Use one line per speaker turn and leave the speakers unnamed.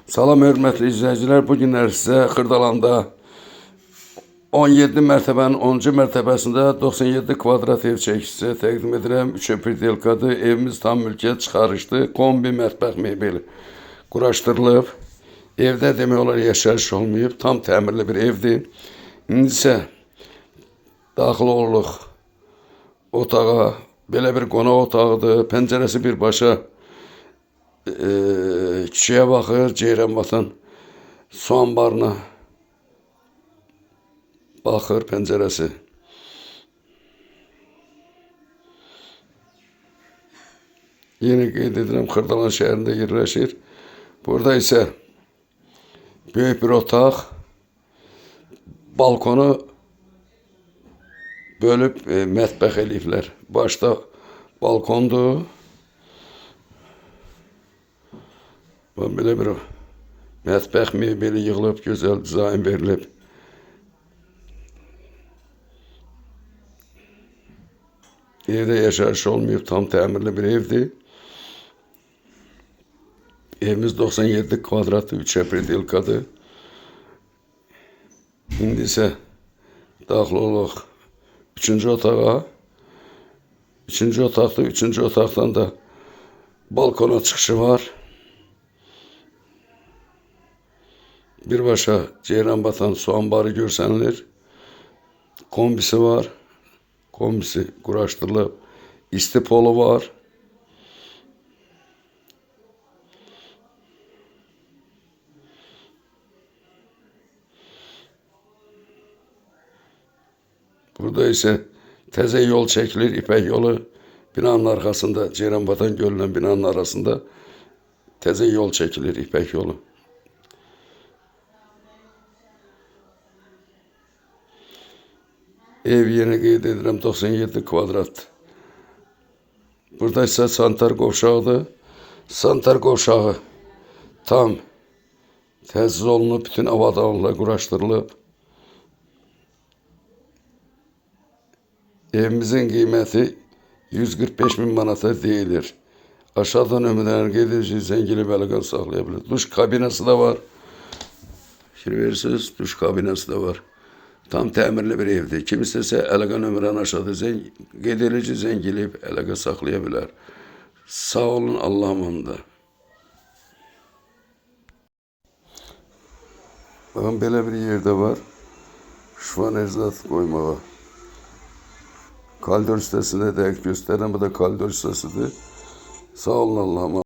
Salam hörmətli izləyicilər, bu günlər sizə Xırdalanda 17 mərtəbənin 10-cu mərtəbəsində 97 kvadrat ev çəkisi təqdim edirəm. 3 predelkadır. Evimiz tam mülkiyyət çıxarışdı. Kombi mətbəx mebeli quraşdırılıb. Evdə demək olar yaşayış olmayıb. Tam təmirli bir evdir. İndi isə daxil oluruq otağa. Belə bir qonaq otağıdır. Pəncərəsi birbaşa küçəyə baxır, Ceyranbatan su anbarına baxır pəncərəsi. Yeni qeyd edirəm, Xırdalan şəhərində yerləşir. Burada isə böyük bir otaq, balkonu bölüb mətbəx eləyiblər. Başda balkondur. Belə bir mətbəx mebeli yığılıb, gözəl dizayn verilib. Evdə yaşayış olmayıb, tam təmirli bir evdir. Evimiz 97 kvadratlı 3 predelkadır. İndi isə daxil oluq 3-cü otağa. 3-cü otaqda, 3-cü otaqdan da balkona çıxışı var. Birbaşa Ceyranbatan su anbarı görsənilir. Kombisi var. Kombisi quraşdırılıb. İsti polu var. Burada isə təzə yol çəkilir, İpək yolu. Binanın arxasında, Ceyranbatan gölünün binanın arasında təzə yol çəkilir, İpək yolu. Ev yeni qeyd edirəm 97 kvadrat. Burada isə sanitar qovşağıdır. Sanitar qovşağı tam təchiz olunub, bütün avadanlıqla quraşdırılıb. Evimizin qiyməti 145 min manata deyilir. Aşağıdan nömrələrini qeyd edəcək, zəngilib əlaqə saxlaya bilir. Duş kabinası da var. Fikir verirsiniz, duş kabinası da var. Tam təmirli bir evdir. Kim istəsə əlaqə nömrəni aşağıda qeyd edici zəngilib əlaqə saxlaya bilər. Sağ olun, Allah'a emanet. Baxın, belə bir yerdə var. Şuvan erzat qoymağa. Koridor hissəsində dəqiq göstərən, bu da koridor hissəsidir. Sağ olun, Allah'a emanet.